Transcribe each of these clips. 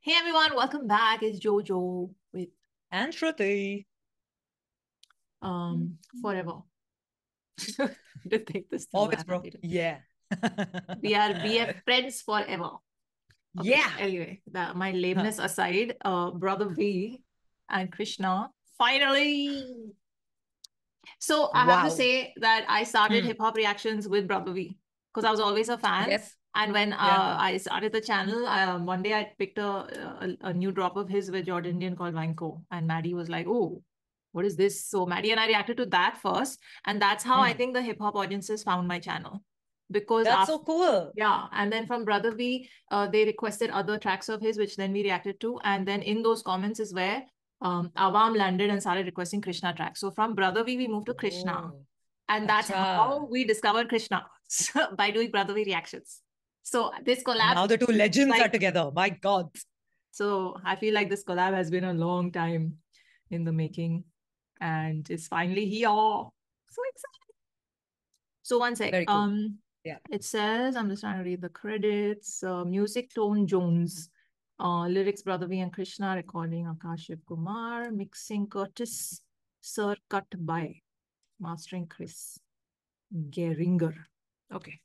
Hey everyone, welcome back. It's Jojo with And Shruti. Forever. Didn't think this through. Always, bro. Yeah. We are BF friends forever. Okay, Yeah. Anyway, my lameness aside, Brodha V and KRSNA finally. So I have to say that I started hip hop reactions with Brodha V because I was always a fan. Yes. And when I started the channel, one day I picked a new drop of his with George Indian called Vanko. And Maddie was like, oh, what is this? So Maddie and I reacted to that first. And that's how I think the hip hop audiences found my channel. Because that's so cool. Yeah. And then from Brodha V, they requested other tracks of his, which then we reacted to. And then in those comments is where Awam landed and started requesting KRSNA tracks. So from Brodha V, we moved to KRSNA. And that's how we discovered KRSNA by doing Brodha V reactions. So this collab. And now the two legends are together. My God. So I feel like this collab has been a long time in the making. And it's finally here. So excited. So one sec. Very cool. It says, I'm just trying to read the credits. Music Tone Jones. Lyrics Brodha V and KRSNA. Recording Akash Kumar. Mixing Curtis. Sir cut by. Mastering Chris Geringer. Okay.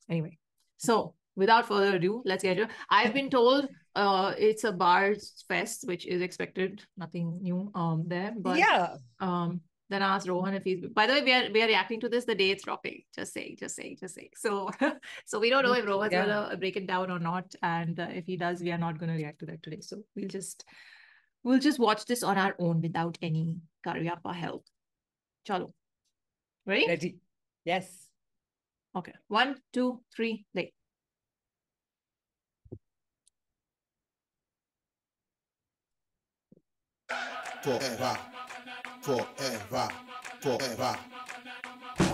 Anyway. So without further ado, let's get to it. I've been told it's a bars fest, which is expected. Nothing new there. But then I asked Rohan if he's. By the way, we are reacting to this the day it's dropping. Just say. So we don't know if Rohan's gonna break it down or not, and if he does, we are not gonna react to that today. So we'll just watch this on our own without any Karyappa help. Chalo. Ready? Ready. Yes. Okay. 1, 2, 3, play. Forever.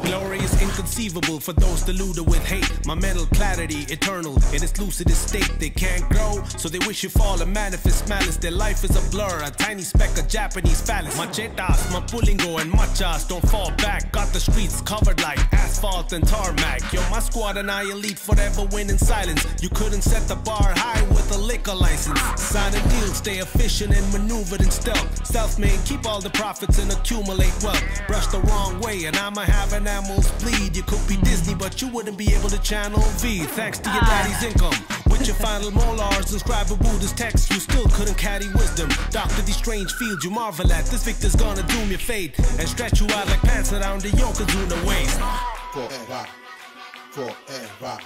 Glory is inconceivable for those deluded with hate. My mental clarity eternal in its lucidest state. They can't grow, so they wish you fall and manifest malice. Their life is a blur, a tiny speck of Japanese phallus. Machetas, mapulingo and machas don't fall back. Got the streets covered like asphalt and tarmac. Yo, my squad and I elite forever win in silence. You couldn't set the bar high with a liquor license. Sign a deal, stay efficient and maneuvered in stealth. Self-made, keep all the profits and accumulate wealth. Brush the wrong way and I'ma have an animals bleed. You could be Disney, but you wouldn't be able to channel V. Thanks to your daddy's income. With your final molars, inscribe a Buddha's text. You still couldn't carry wisdom. Doctor these strange fields you marvel at. This victor's gonna doom your fate and stretch you out like pants around the Yokozuna waist. Forever, forever,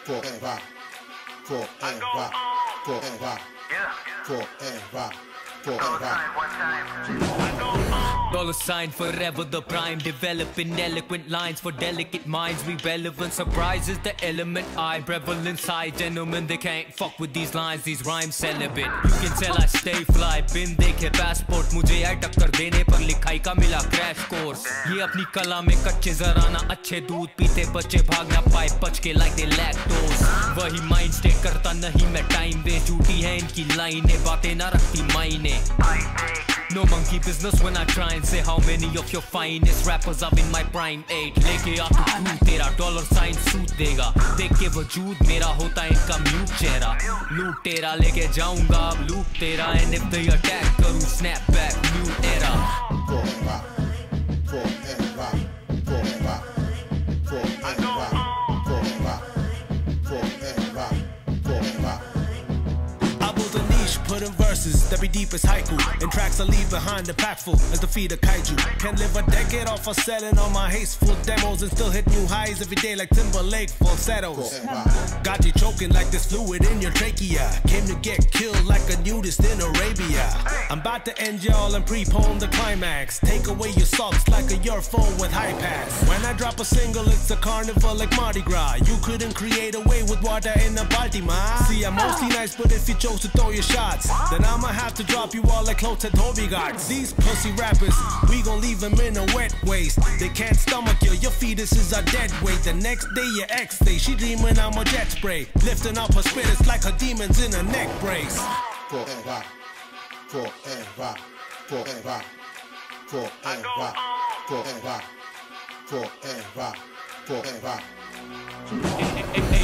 forever, forever, forever, forever, forever. Dollar sign forever the prime. Developing eloquent lines for delicate minds. We relevant surprises the element I prevalent side. Gentlemen, they can't fuck with these lines. These rhymes celibate. You can tell I stay fly. Bin dekhe passport. Mujhe aay takkar dene par likhai ka mila crash course. Ye apni kala mein kache zara na अच्छे दूध पीते बच्चे भाग ना पाए बच के like they lactose. वही mind stay करता नहीं मैं time दे. झूठी है इनकी लाइनें बातें ना रखती मायने. No monkey business when I try and say how many of your finest rappers are in my prime 8. लेके आ तू तेरा dollar sign सूट देगा. देख के वजूद मेरा होता इनका mute चेहरा. Loot तेरा लेके जाऊंगा अब loot तेरा. And if they attack करूँ snap back new era. Forever, forever, forever, forever, forever, forever, forever. I built a niche, put in verses that be deep as haiku. And tracks I leave behind impactful as the feed of kaiju. Can live a decade off of selling all my hasteful demos and still hit new highs every day like Timberlake falsettos. Got you choking like this fluid in your trachea. Came to get killed like a nudist in Arabia. I'm about to end y'all and prepone the climax. Take away your socks like a earphone with high pass. When I drop a single, it's a carnival like Mardi Gras. You couldn't create a way with water in a Baltimore. See, I'm mostly nice, but if you chose to throw your shots, then I'ma have to drop you all like close at Toby Guards. These pussy rappers, we gon' leave them in a wet waste. They can't stomach you, your fetuses are dead weight. The next day your ex day, she dreaming I'm a jet spray. Lifting up her spirits like her demons in a neck brace. Forever, forever, forever, forever, forever, forever, forever.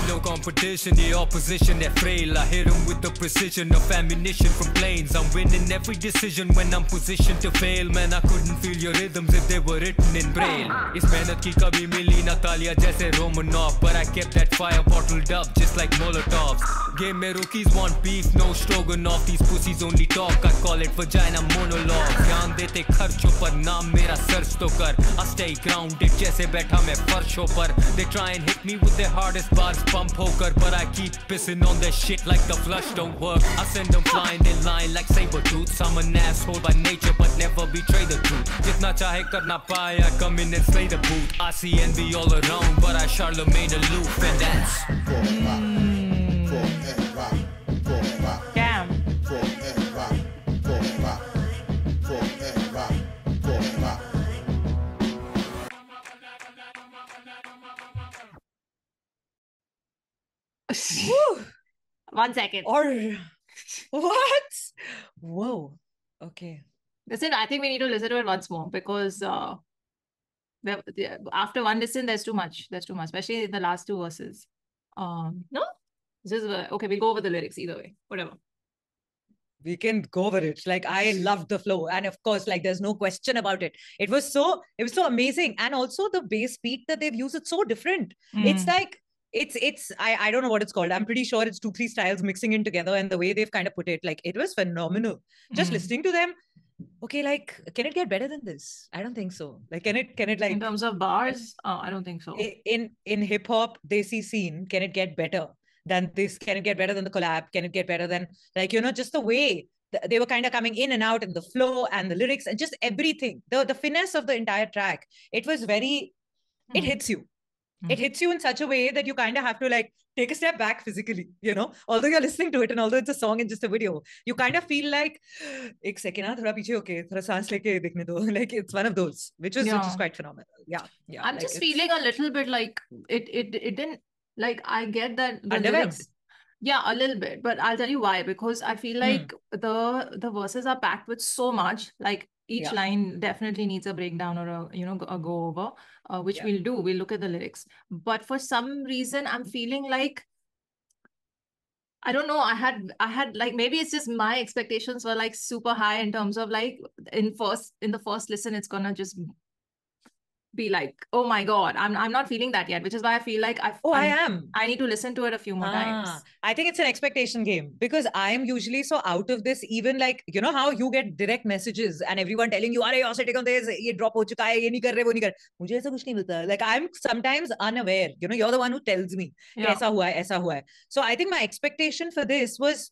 no competition, the opposition, they're frail. I hit them with the precision of ammunition from planes. I'm winning every decision when I'm positioned to fail. Man, I couldn't feel your rhythms if they were written in braille. Is mehnat ki kabhi mili na talia jaise Romanov, but I kept that fire bottled up just like Molotovs. Game mein rookies want beef, no stroganoff. These pussies only talk, I call it vagina monologue. Dhyan dete kharchon par, naam mera search to kar. I stay grounded jaise baitha main farshon par. They try and hit me with their hardest bars, pump hokar, but I keep pissing on their shit like the flush don't work. I send them flying in line like saber tooths. I'm an asshole by nature, but never betray the truth. Jitna chahe karna paye, I come in and slay the boot. I see envy all around, but I Charlemagne aloof, and that's Damn. Woo. 1 second. Or what? Whoa. Okay. Listen, I think we need to listen to it once more because after one listen, there's too much. There's too much, especially in the last two verses. No? This is, okay, we'll go over the lyrics either way. Whatever. We can go over it. Like, I loved the flow. And of course, like, there's no question about it. It was so amazing. And also the bass beat that they've used, it's so different. It's like, I don't know what it's called. I'm pretty sure it's 2-3 styles mixing in together, and the way they've kind of put it, like, it was phenomenal. Just listening to them. Okay, like, can it get better than this? I don't think so. Like, can it like, in terms of bars, I don't think so. In hip hop, desi scene, can it get better than this? Can it get better than the collab? Can it get better than, like, you know, just the way they were kind of coming in and out, and the flow and the lyrics and just everything, the finesse of the entire track. It was very, it hits you. It hits you in such a way that you kind of have to like take a step back physically, you know, although you're listening to it and although it's a song and just a video, you kind of feel like, ek second, thoda piche okay, thoda saans leke dekhne do. Like, it's one of those, which is quite phenomenal. Yeah. I'm like, just feeling a little bit like it didn't, like, I get that the underwhelmed. lyrics, yeah, a little bit, but I'll tell you why, because I feel like the verses are packed with so much, like each line definitely needs a breakdown or a go over, which we'll do. We'll look at the lyrics. But for some reason, I'm feeling like, I don't know, I had like, maybe it's just my expectations were like super high in terms of like, in the first listen, it's gonna just be like, oh my God, I'm not feeling that yet, which is why I feel like I am. I need to listen to it a few more times. I think it's an expectation game, because I am usually so out of this, even like, you know how you get direct messages and everyone telling you, you're sitting on this, ye drop ho chuka hai, ye nahi kar rahe, wo nahi kar. Mujhe aisa kuch nahi milta. Like, I'm sometimes unaware, you know, you're the one who tells me, aisa hua hai. So I think my expectation for this was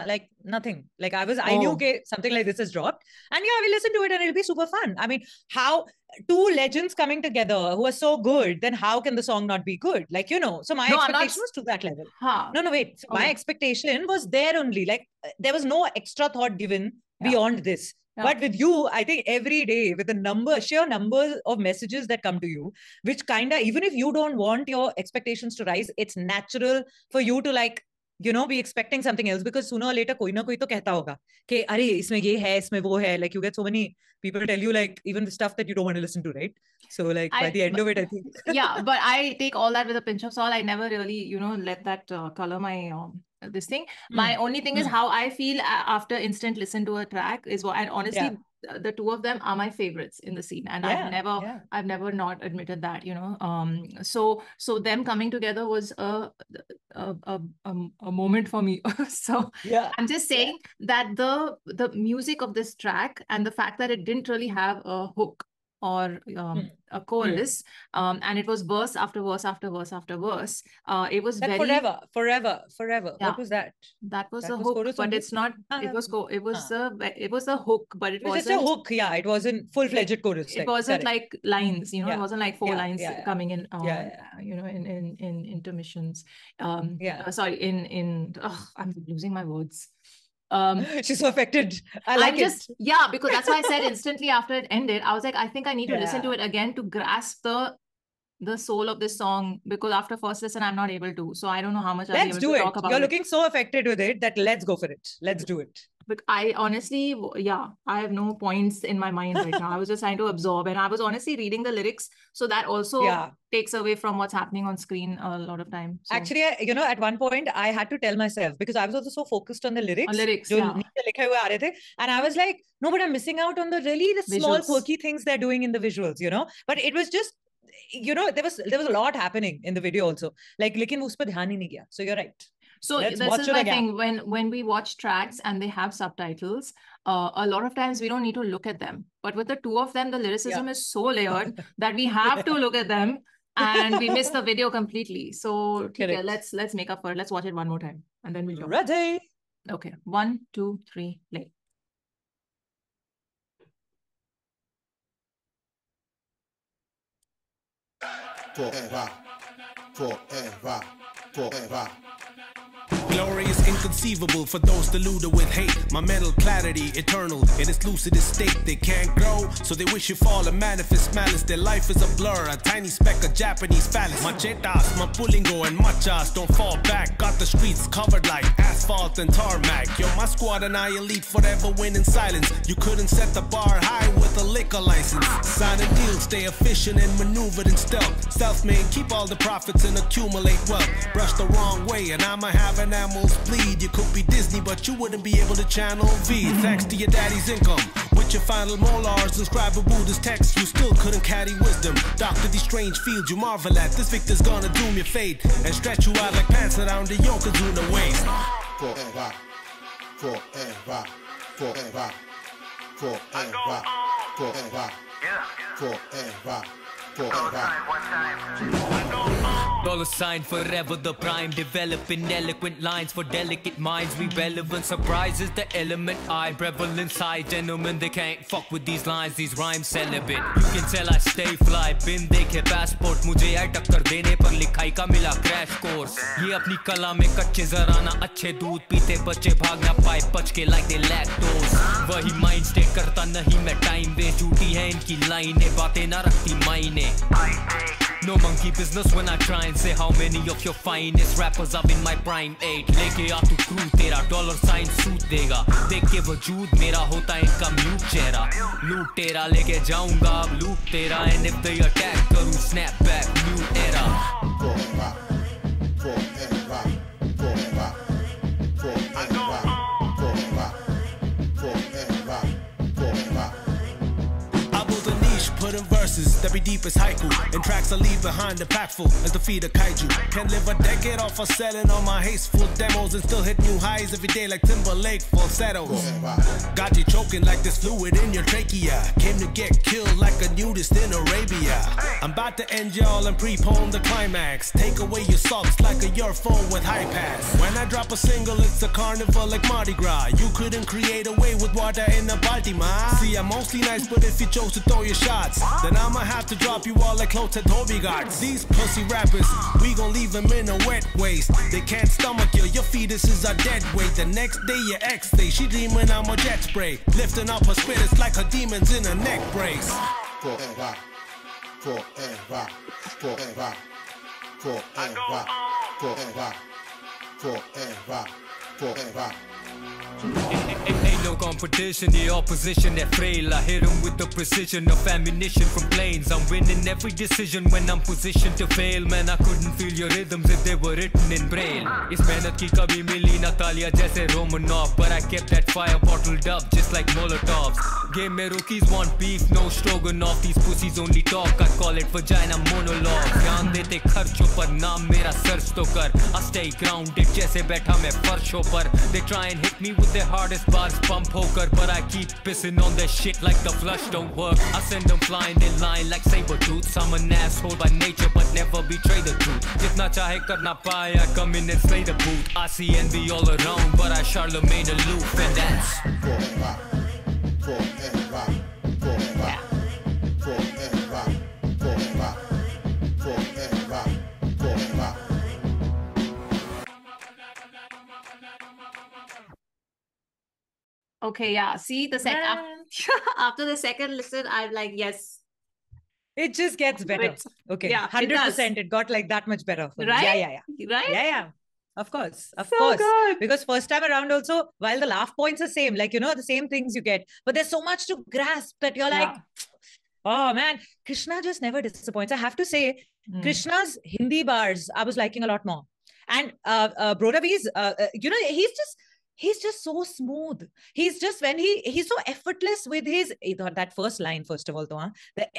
like nothing. Like, I knew, okay, something like this has dropped, and we'll listen to it and it'll be super fun. I mean, how two legends coming together who are so good, then how can the song not be good? Like, you know, so my expectation was to that level. No, wait. So my expectation was there only. Like, there was no extra thought given beyond this. But with you, I think every day with the sheer number of messages that come to you, which kind of, even if you don't want your expectations to rise, it's natural for you to like, you know, be expecting something else, because sooner or later koi na koi to kehta hoga ke are isme ye hai, isme wo hai. Like, you get so many people tell you like even the stuff that you don't want to listen to, right? So like by the end of it, I think but I take all that with a pinch of salt. I never really, you know, let that color my this thing. My only thing is how I feel after instant listen to a track is what, and honestly the two of them are my favorites in the scene, and I've never not admitted that, you know. So them coming together was a moment for me. So I'm just saying that the music of this track and the fact that it didn't really have a hook or a chorus, and it was verse after verse after verse after verse. It was that very forever. Yeah. What was that? That was a hook, but it's not. It was a hook, but it wasn't. It's a hook. Yeah, it wasn't full-fledged chorus. It wasn't like lines, you know. It wasn't like four lines coming in. You know, in intermissions. Sorry. I'm losing my words. She's so affected. I like it. Because that's why I said instantly after it ended, I was like, I think I need to listen to it again to grasp the soul of this song, because after first listen I'm not able to. So I don't know how much I'll be able to talk about it. You're looking so affected with it that let's go for it. Let's do it. But I honestly, yeah, I have no points in my mind right now. I was just trying to absorb, and I was honestly reading the lyrics. So that also takes away from what's happening on screen a lot of time. So. Actually, at one point, I had to tell myself, because I was also so focused on the lyrics. Yeah. And I was like, no, but I'm missing out on the small quirky things they're doing in the visuals, But it was just, there was a lot happening in the video also. Like, lekin us pe dhyan hi nahi gaya. So you're right. So this is my thing. When we watch tracks and they have subtitles, a lot of times we don't need to look at them. But with the two of them, the lyricism is so layered that we have to look at them, and we miss the video completely. So let's make up for it. Let's watch it one more time, and then we'll talk. Ready? Okay, 1, 2, 3, play. Forever, forever, forever. Glory is inconceivable for those deluded with hate. My mental clarity eternal in its lucidest state. They can't grow, so they wish you fall and manifest malice. Their life is a blur, a tiny speck of Japanese phallus. Machetas, mapulingo and machas don't fall back. Got the streets covered like asphalt and tarmac. Yo, my squad and I elite forever win in silence. You couldn't set the bar high with a liquor license. Sign a deal, stay efficient and maneuvered in stealth. Self-made, keep all the profits and accumulate wealth. Brush the wrong way and I'ma have an animals bleed. You could be Disney, but you wouldn't be able to channel V. Thanks to your daddy's income. With your final molars, inscribe a Buddha's text. You still couldn't carry wisdom. Doctor these strange fields you marvel at. This victor's gonna doom your fate and stretch you out like pants around the Yokozuna waist. Forever, forever, forever, forever, forever, forever, $sign forever the prime, developing eloquent lines for delicate minds. We relevant surprises, the element I prevalent side. Gentlemen, they can't fuck with these lines, these rhymes celibate. You can tell I stay fly, bin dekhe passport. Mujhe ai takkar dene par likhai ka mila crash course. Ye apni kala mein kache zara na अच्छे दूध पीते बच्चे भाग ना पाए बच के like they lactose. वही mind state करता नहीं मैं time वे झूठी है इनकी लाइनें बातें ना रखती मायने. No monkey business when I try and say how many of your finest rappers are in my prime 8. लेके आ तू crew तेरा $sign suit देगा. देख के वजूद मेरा होता इनका mute चेहरा. Loot तेरा लेके जाऊंगा अब loot तेरा. And if they attack करूँ snap back new era. Forever, forever, forever, forever, forever, forever, forever. I built a niche, put in verses that be deep as haiku, and tracks I leave behind impactful as the feed of kaiju. Can live a decade off of selling all my hasteful demos and still hit new highs every day like Timberlake falsettos. Got you choking like this fluid in your trachea. Came to get killed like a nudist in Arabia. I'm about to end y'all and prepone the climax. Take away your socks like a earphone with high pass. When I drop a single, it's a carnival like Mardi Gras. You couldn't create a way with water in a Baltimore. See, I'm mostly nice, but if you chose to throw your shots, then I'ma have to drop you all like close at Toby Guards. These pussy rappers, we gon' leave them in a wet waste. They can't stomach you, your fetuses are dead weight. The next day your ex day, she dreaming I'm a jet spray. Lifting up her spirits like her demons in a neck brace. Forever, forever, forever, forever, forever, forever, forever. Ain't no competition, the opposition they're frail. I hit them with the precision of ammunition from planes. I'm winning every decision when I'm positioned to fail. Man, I couldn't feel your rhythms if they were written in braille. Is mehnat ki kabhi mili na talia jaise Romanov, but I kept that fire bottled up just like Molotovs. Game mein rookies want beef, no stroganoff. These pussies only talk, I call it vagina monologue. Dhyan dete kharchon par, naam mera search to kar. I stay grounded jaise baitha main farshon par. They try and hit me with their hardest bars, pump poker, but I keep pissing on their shit like the flush don't work. I send them flying in line like saber tooths. I'm an asshole by nature, but never betray the truth. Jitna chahe karna paye, I come in and slay the boot. I see envy all around, but I Charlemagne aloof, and that's forever, forever, forever, forever, forever, forever, forever. Okay, yeah. See, the second after the second listen, I'm like, yes. It just gets better. Okay, yeah, 100%. It got like that much better. Right? Yeah. Right? Yeah. Of course, of So course. good. Because first time around also, while the laugh points are same, like, the same things you get, but there's so much to grasp that you're like, Yeah. oh man, Krishna just never disappoints. I have to say, Krishna's Hindi bars, I was liking a lot more. And Brodha V's, he's just so smooth. He's just, when he's so effortless with his, that first line, first of all, though,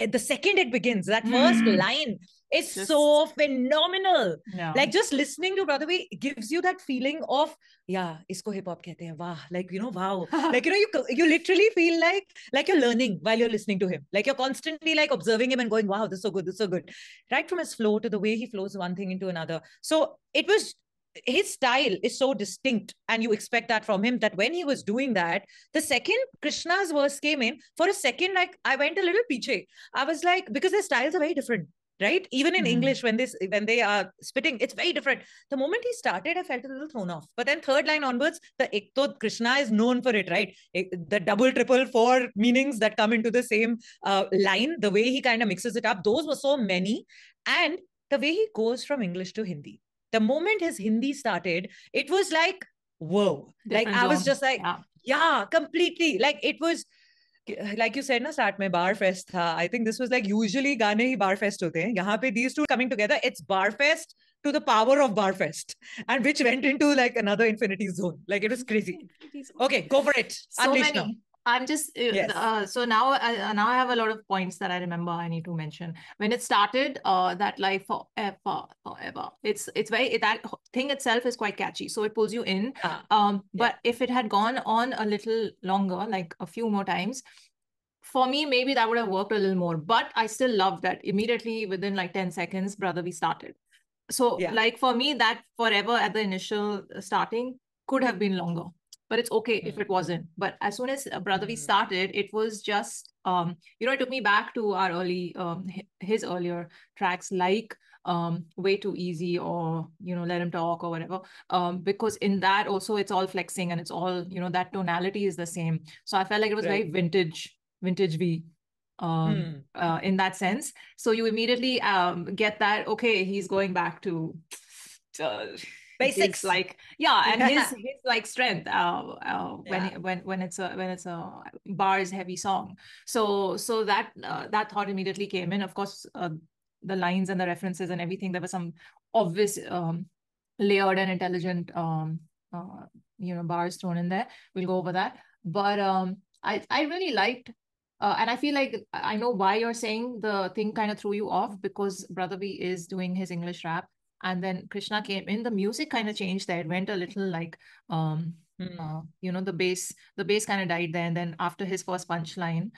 the second it begins, that first line is so phenomenal. Yeah. Like, just listening to Brodha V gives you that feeling of, yeah, isko hip hop kehte hain, wow, like, wow. Like, you literally feel like you're learning while you're listening to him. Like, you're constantly like observing him and going, wow, this is so good, this is so good. Right from his flow to the way he flows one thing into another. So it was, his style is so distinct, and you expect that from him, that when he was doing that, the second Krishna's verse came in, for a second, like, I went a little piche. I was like, because their styles are very different. Right? Even in English, when they are spitting, it's very different. The moment he started, I felt a little thrown off. But then third line onwards, the Ekto Krishna is known for it, right? The double, triple, four meanings that come into the same line, the way he kind of mixes it up, those were so many. And the way he goes from English to Hindi. The moment his Hindi started, it was like, whoa. Different like, I was zone. just like, yeah, completely. Like, it was, like you said, na, start mein bar fest tha. I think this was like, usually gaane hi bar fest hote hain. Yahan pe these two coming together, it's bar fest to the power of bar fest, and which went into like another infinity zone. Like, it was crazy. Okay, go for it. So Unleash many. now. I'm just so now I have a lot of points that I remember I need to mention. When it started, that life forever. It's very, that thing itself is quite catchy, so it pulls you in. But if it had gone on a little longer, like a few more times, for me, maybe that would have worked a little more. But I still love that immediately within like 10 seconds, Brodha V started. So like, for me, that forever at the initial starting could have been longer. But it's okay if it wasn't. But as soon as Brodha V started, it was just, it took me back to our early, his earlier tracks, like Way Too Easy, or, Let Him Talk, or whatever. Because in that also, it's all flexing, and it's all, that tonality is the same. So I felt like it was very vintage V. In that sense. So you immediately get that, okay, he's going back to basics, like, and his like strength when it's a bars heavy song. So that that thought immediately came in. Of course, the lines and the references and everything, there was some obvious layered and intelligent bars thrown in there. We'll go over that. But I really liked, and I feel like I know why you're saying the thing kind of threw you off, because Brodha V is doing his English rap, and then Krishna came in, the music kind of changed there. It went a little like, the bass kind of died there. And then after his first punchline,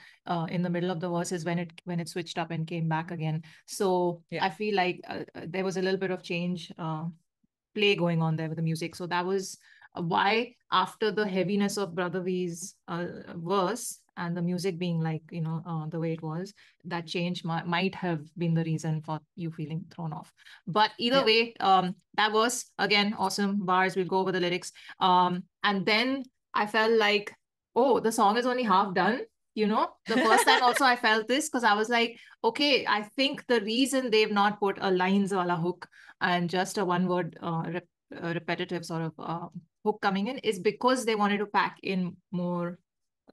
in the middle of the verses, when it switched up and came back again. So I feel like there was a little bit of change, play going on there with the music. So that was why, after the heaviness of Brodha V's verse, and the music being like, the way it was, that change might have been the reason for you feeling thrown off. But either way, that was, again, awesome bars. We'll go over the lyrics. And then I felt like, oh, the song is only half done. The first time also I felt this, because I was like, okay, I think the reason they've not put a lines wala hook and just a one word repetitive sort of hook coming in is because they wanted to pack in more,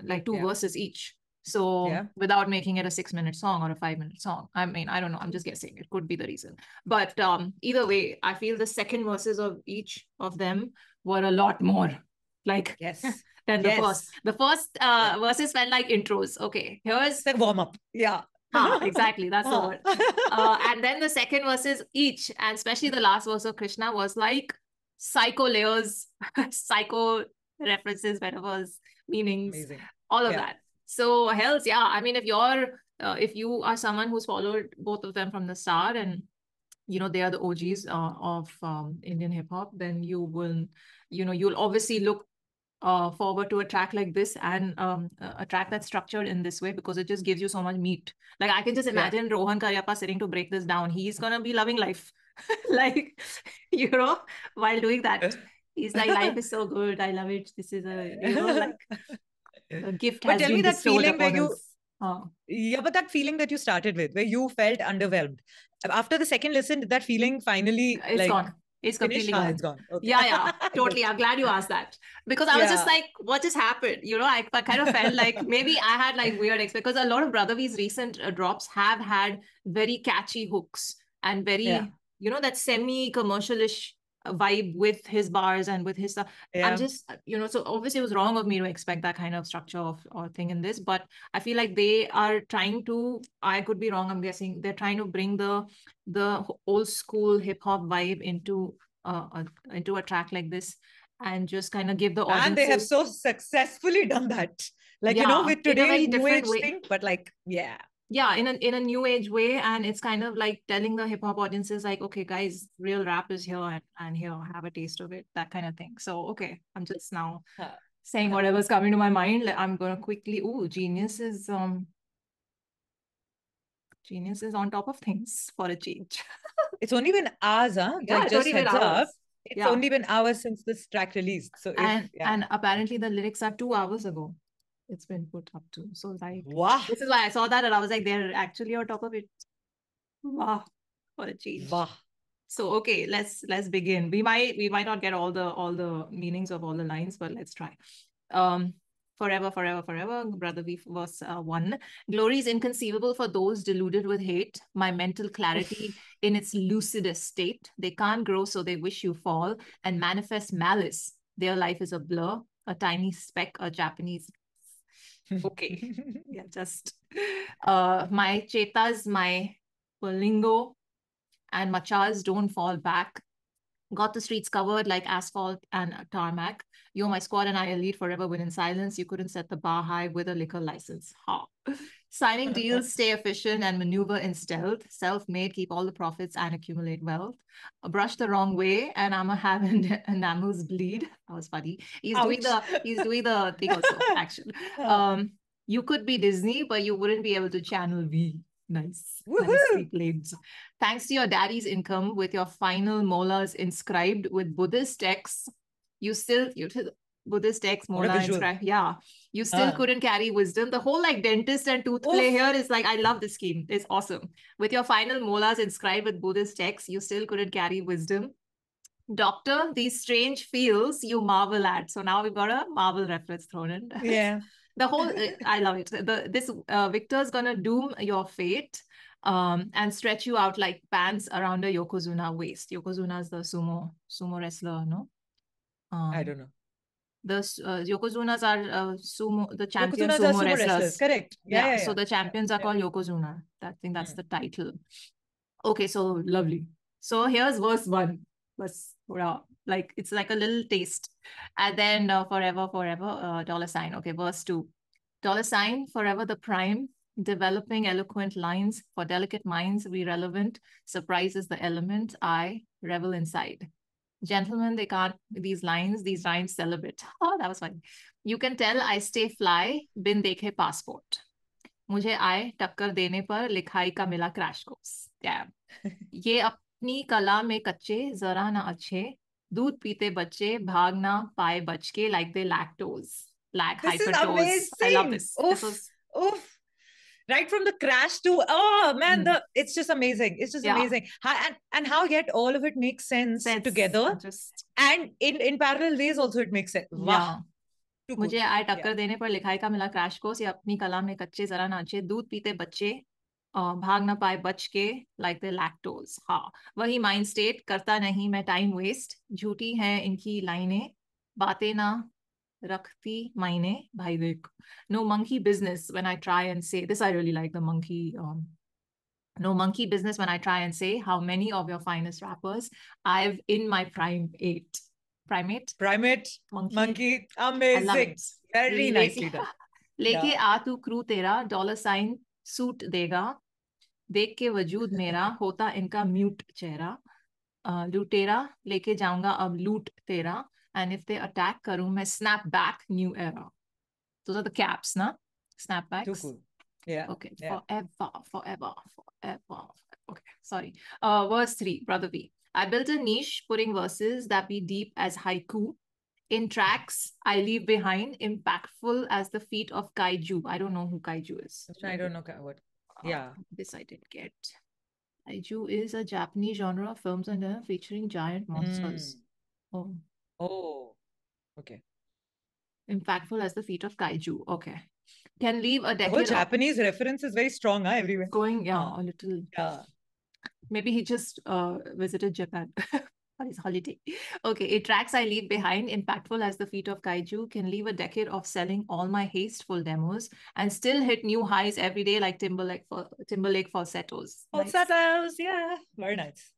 like 2 verses each. So without making it a 6-minute song or a 5-minute song. I mean, I don't know. I'm just guessing. It could be the reason. But either way, I feel the second verses of each of them were a lot more like than the first. The first verses felt like intros. Okay, here's like warm up. Exactly. That's the word. And then the second verses each, and especially the last verse of Krishna, was like psycho layers, psycho references, metaphors, meanings, all of that. So hells, I mean, if you are someone who's followed both of them from the start, and they are the OGs of Indian hip hop, then you will, you'll obviously look forward to a track like this, and a track that's structured in this way, because it just gives you so much meat. Like, I can just imagine Rohan Karyappa sitting to break this down. He's gonna be loving life, like, while doing that. He's like, life is so good. I love it. This is like a gift. But tell me that feeling where you, but that feeling that you started with, where you felt underwhelmed. After the second listen, did that feeling finally it's gone. It's Finish? completely Ah, gone. it's gone. Okay. Yeah, totally. Good. I'm glad you asked that because I was just Yeah. like, what just happened? I kind of felt like maybe I had like weird because a lot of Brother V's recent drops have had very catchy hooks and very, that semi-commercialish vibe with his bars and with his stuff. I'm Yeah. just, so obviously it was wrong of me to expect that kind of structure or thing in this, but I feel like they are trying to, I could be wrong, I'm guessing, they're trying to bring the old school hip hop vibe into a track like this and just kind of give the And they have audiences, so successfully done that. Like, yeah, with in a today's very new different age way. thing, but like, yeah. Yeah, in a new age way, and it's kind of like telling the hip hop audiences like, okay, guys, real rap is here and here, have a taste of it, that kind of thing. So okay, I'm just now saying whatever's coming to my mind. Like, I'm gonna quickly. Oh, Genius is on top of things for a change. It's only been hours, huh? Yeah, Like, it's just only been heads up. hours. It's Yeah, only been hours since this track released. So if and apparently the lyrics are 2 hours ago. It's been put up to. So like, wow. this is why I saw that and I was like, they're actually on top of it. Wow, for a change. Wow. So okay, let's begin. We might not get all the meanings of all the lines, but let's try. Forever, forever, forever. Brother V verse 1. Glory is inconceivable for those deluded with hate. My mental clarity in its lucidest state. They can't grow, so they wish you fall and manifest malice. Their life is a blur, a tiny speck, a Japanese. Okay, yeah, just my chetas, my Perlingo and machas don't fall back. Got the streets covered like asphalt and tarmac. You're my squad and I elite forever win in silence. You couldn't set the bar high with a liquor license. Ha. Signing deals, stay efficient and maneuver in stealth. Self-made, keep all the profits and accumulate wealth. Brush the wrong way and I'ma have enamels bleed. That was funny. He's doing the thing also, action. You could be Disney, but you wouldn't be able to channel V. Nice. Nicely played. Thanks to your daddy's income, with your final molars inscribed with Buddhist texts, you Buddhist text molar inscribed. Yeah, you still couldn't carry wisdom. The whole like dentist and tooth play here is like, I love this scheme. It's awesome. With your final molars inscribed with Buddhist texts, you still couldn't carry wisdom. Doctor, these strange feels you marvel at. So now we've got a Marvel reference thrown in. Yeah. The whole, I love it. This Victor's gonna doom your fate and stretch you out like pants around a Yokozuna waist. Yokozuna is the sumo wrestler, no? I don't know. The Yokozunas are the champion Yokozunas are sumo sumo wrestlers. wrestlers. Correct. Yeah. So the champions are called Yokozuna. I think that's the title. Okay, so lovely. So here's verse 1. Like it's like a little taste. And then forever, forever, $. Okay, verse 2. $, forever the prime, developing eloquent lines for delicate minds, irrelevant, surprises the element, I revel inside. Gentlemen, these rhymes celibate. Oh, that was funny. You can tell I stay fly, bin dekhe passport. मुझे आए टक्कर देने पर लिखाई का मिला crash course. Damn. ये अपनी कला में कच्चे जरा ना अच्छे, दूध पीते बच्चे भाग ना पाए बच के, like they lack hypertose. I love this. Oof. Right from the crash to man, it's just amazing. It's just amazing. And how yet all of it makes sense together. And in parallel ways also it makes sense. Wow. मुझे आए टक्कर देने पर लिखाई का मिला crash course. ये अपनी कला में कच्चे जरा ना अच्छे, दूध पीते बच्चे भाग ना पाए बच के, like the lactose. हाँ, वही माइंड स्टेट, करता नहीं मैं टाइम वेस्ट, झूठी है इनकी लाइनें, बातें ना रखती मायने, भाई देख. No monkey business when I try and say this. I really like the monkey. No monkey business when I try and say how many of your finest rappers I've in my prime ate. Primate, monkey, amazing. Very nicely done. लेके आ तू crew तेरा, $, suit देगा, देख के वजूद मेरा, होता इनका म्यूट चेहरा, लुटेरा लेके जाऊंगा अब लूट तेरा, and if they attack करूं मैं snap back, new era. Those are the caps, na? Snapbacks. Too cool. Yeah. Okay. Yeah. Forever. Okay. Sorry. Verse 3, Brother V. I built a niche, putting verses that be deep as haiku. In tracks I leave behind, impactful as the feet of kaiju. I don't know who kaiju is. I don't know what. Yeah. This I did get. Kaiju is a Japanese genre of films and featuring giant monsters. Oh, Oh, okay. impactful as the feat of kaiju. Okay. Can leave a The whole decade of Japanese reference is very strong, huh, everywhere. going, yeah, a little. Yeah. Maybe he just visited Japan on his holiday. Okay, a tracks I leave behind, impactful as the feat of kaiju, can leave a decade of selling all my hasteful demos and still hit new highs every day like Timberlake falsettos. Nice. Falsettos, yeah. Very nice.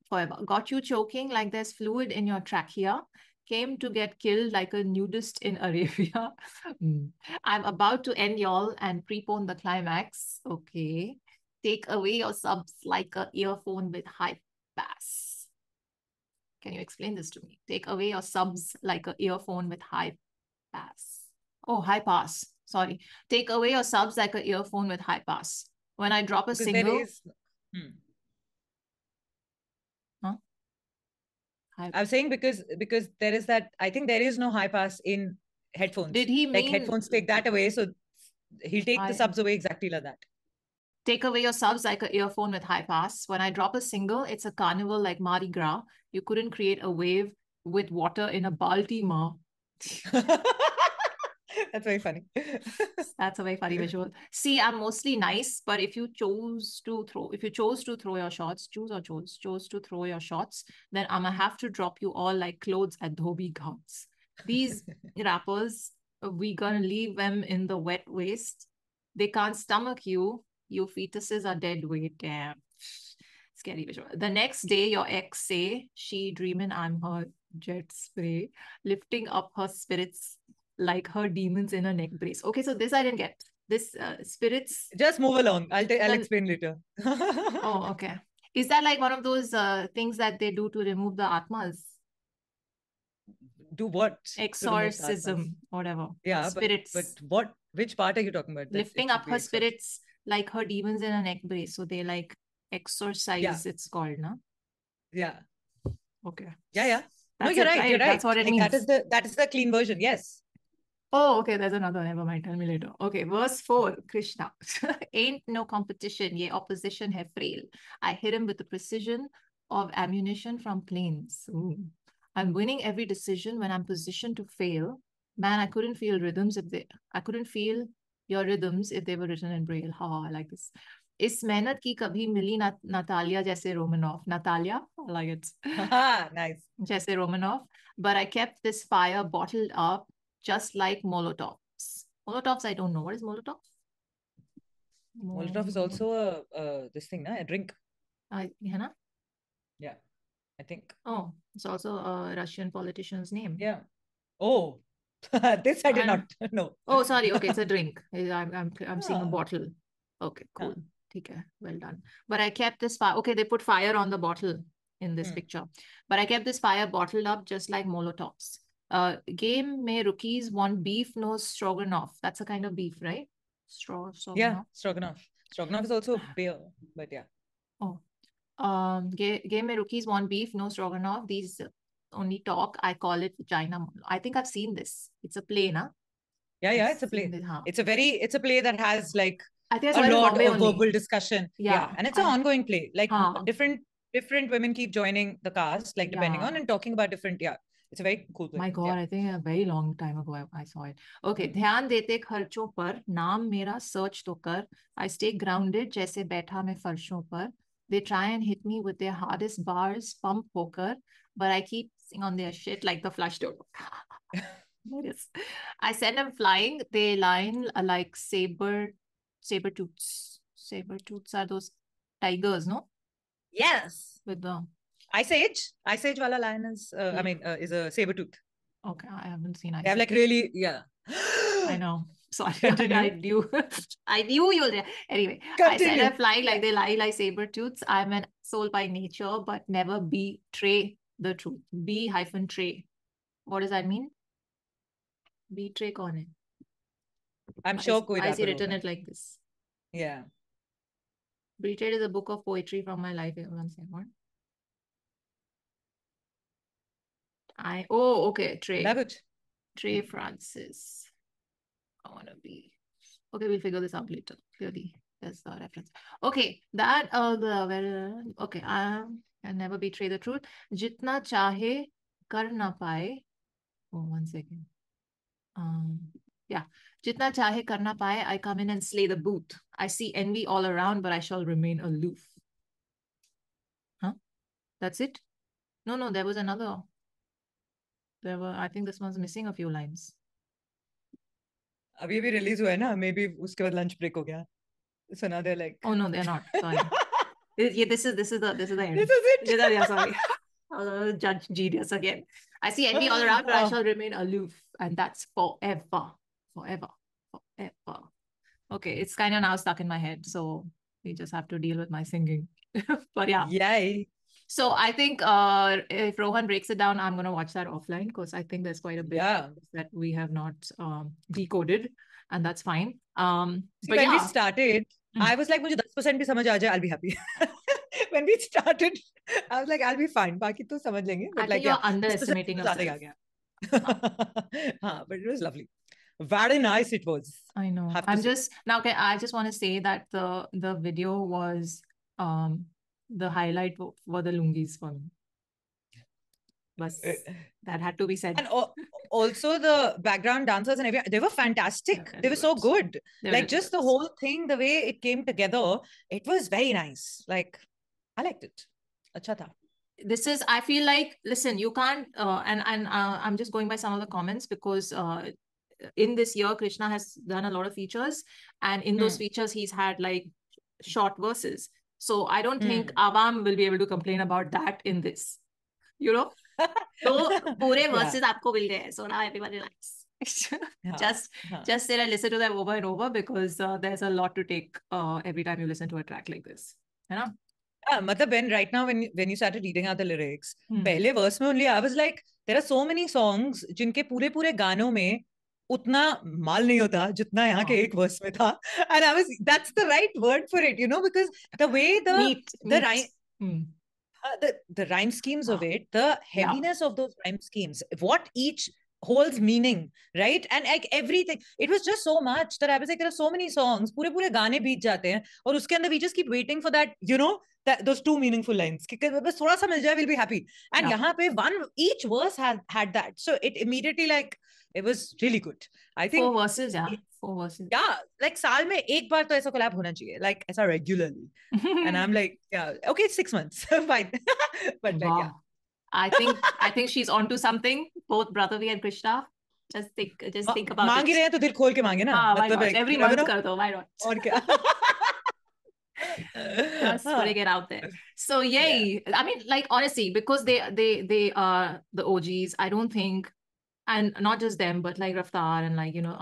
Forever. Got you choking like there's fluid in your trachea. Came to get killed like a nudist in Arabia. I'm about to end y'all and prepone the climax. Okay. Take away your subs like a earphone with high pass. Can you explain this to me? Take away your subs like a earphone with high pass. Oh, high pass. Sorry. Take away your subs like a earphone with high pass. When I drop a Because single. there is. Huh? I was saying because there is that, I think there is no high pass in headphones. Did he like mean headphones take that away, so he'll take the subs away exactly like that. Take away your subs like an earphone with high pass. When I drop a single, it's a carnival like Mardi Gras. You couldn't create a wave with water in a Baltimore. That's very funny. That's a very funny visual. See, I'm mostly nice, but if you chose to throw your shots, chose to throw your shots, then I'm gonna have to drop you all like clothes at Dhobi Ghats. These rappers, we gonna leave them in the wet waste. They can't stomach you. You fetuses are dead weight. Damn. Scary visual. The next day, your ex say, she dreaming I'm her jet spray, lifting up her spirits like her demons in a neck brace. Okay, so this I didn't get. This spirits. Just move along. I'll explain later. Oh, okay. Is that like one of those things that they do to remove the atmas? Do what? Exorcism, whatever. Yeah, spirits. but which part are you talking about? Lifting up her spirits like her demons in a neck brace. So they like exorcise, it's called, no? Yeah. Okay. Yeah. That's no, you're right. You're right. That's what it means. That is the clean version. Yes. Oh, okay. There's another. Never mind. Tell me later. Okay. Verse 4, Krishna. Ain't no competition. Ye opposition have frail. I hit him with the precision of ammunition from planes. Ooh. I'm winning every decision when I'm positioned to fail. Man, I couldn't feel your rhythms if they were written in Braille. Ha, I like this. इस मेहनत की कभी मिली Natalia जैसे Romanoff. Natalia, I like it. Nice. जैसे Romanoff. But I kept this fire bottled up just like Molotovs. Molotovs, I don't know. What is Molotov? Molotov is also this thing, a drink. Yeah, yeah, I think. Oh, it's also a Russian politician's name. Yeah. Oh, this I did not know. Oh, sorry. Okay, it's a drink. I'm seeing a bottle. Okay, cool. Okay, well done. But I kept this fire. Okay, they put fire on the bottle in this picture. But I kept this fire bottled up just like Molotovs. Game mein rookies want beef nose stroganoff. That's a kind of beef, right? Stroganoff. Yeah, stroganoff. Stroganoff is also beer, but yeah. Oh. Game mein rookies want beef, no stroganoff. These only talk. I call it vagina. I think I've seen this. It's a play, na? Yeah, it's a play. It's a play that has like I think a lot of verbal discussion. Yeah. And it's an ongoing play. Like different women keep joining the cast, like depending on and talking about different, it's a very cool play. My God, I think a very long time ago I saw it. Okay, ध्यान देते खर्चों पर, नाम मेरा search तो कर. I stay grounded जैसे बैठा मैं फर्शों पर. They try and hit me with their hardest bars, pump poker, but I keep sitting on their shit like the flush door. I send them flying. They line like saber-tooths. Saber-tooths are those tigers, no? Yes. With the Ice Age wala lion is is a saber tooth. Okay, I haven't seen Ice Age. They have like really, I know. Sorry, I knew you'll. Anyway, I said I'm flying like they lie like saber tooths. I'm an soul by nature, but never betray the truth. B-tray. What does that mean? Betray kaun hai? I'm sure I see written it like this. Yeah. Betrayed is a book of poetry from my life. One second. Okay. Trey Francis. I want to be. Okay, we'll figure this out later. Clearly. There's the reference. Okay, that okay. Can never betray the truth. Jitna chahe kar na paye. Oh, 1 second. Yeah. Jitna chahe kar na paye. I come in and slay the booth. I see envy all around, but I shall remain aloof. Huh? That's it? No, there was another. I think this one's missing a few lines. अभी release हुआ है ना, maybe उसके बाद lunch break हो गया. So now they're like, oh no, they're not. Sorry. Yeah, this is the end. This is it. Yeah, sorry. Judge genius again. I see envy all around, but I shall remain aloof, and that's forever. Okay, it's kind of now stuck in my head, so we just have to deal with my singing. But yeah. Yay. So I think if Rohan breaks it down, I'm going to watch that offline because I think there's quite a bit that we have not decoded, and that's fine. When we started, I was like, मुझे 10% भी समझ आ जाए, I'll be happy. When we started, I was like, I'll be fine. बाकी तो समझ लेंगे. But I think you're underestimating yourself. But it was lovely. Very nice it was. I know. I just want to say that the video was the highlight for the lungis for me. But that had to be said. And also the background dancers and everything, they were fantastic. They were so good. Like just the whole thing, the way it came together, it was very nice. Like, I liked it. Acha tha. This is, I feel like, listen, you can't, and I'm just going by some of the comments because in this year, Krishna has done a lot of features, and in those features, he's had like short verses. So I don't think Awam will be able to complain about that in this, you know? So pure verses aapko mil gaye, so now everybody likes. Just sit and listen to them over and over because there's a lot to take every time you listen to a track like this, you know? Right now when you started reading out the lyrics, pehle verse mein only I was like, there are so many songs jinke pure ganon mein utna mal nahi hota jitna yahan ke ek verse mein tha, and I was, that's the right word for it, you know, because the way the rhyme schemes of it, the heaviness of those rhyme schemes, what each holds meaning, right? And like everything, it was just so much that I was like, there are so many songs, pure gaane beat jate hain, aur uske andar we just keep waiting for that, you know, those two meaningful lines. Bas thoda sa mil jaye, we'll be happy. And yahan pe each verse had that. So it immediately, like, it was really good. I think 4 verses, 4 verses. Yeah, like saal mein ek baar to aisa collab hona chahiye, like aisa regularly. And I'm like, yeah, okay, 6 months, fine. But like, yeah. I think she's onto something. Both Brodha V and Krishna. Just think about it. मांग ही रहे हैं तो दिल खोल के मांगे ना. Why not? Every month कर दो. Why not? और क्या? Just putting it out there. So yay! I mean, like honestly, because they are the OGs. I don't think, and not just them, but like Raftar and like, you know,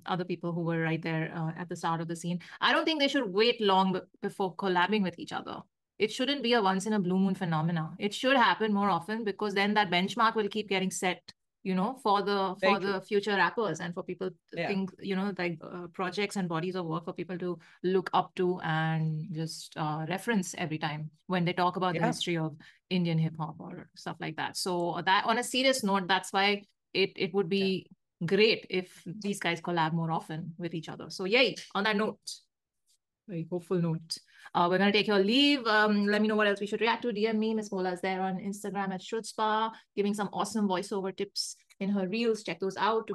other people who were right there at the start of the scene. I don't think they should wait long before collabing with each other. It shouldn't be a once in a blue moon phenomena. It should happen more often because then that benchmark will keep getting set, you know, for the future rappers and for people to think, you know, like projects and bodies of work for people to look up to and just reference every time when they talk about the history of Indian hip hop or stuff like that. So that, on a serious note, that's why it would be great if these guys collab more often with each other. So yay, on that note, very hopeful note. We're going to take your leave. Let me know what else we should react to. DM me. Miss Mola's there on Instagram at SHRUTSPA, giving some awesome voiceover tips in her reels. Check those out.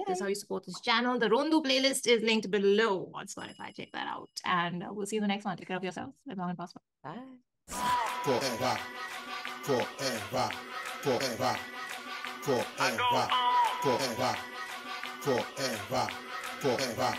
That's how you support this channel. The Rondu playlist is linked below on Spotify. Check that out. And we'll see you in the next one. Take care of yourselves. Live long and prosper. Bye. Forever, forever, forever, forever, forever, forever, forever.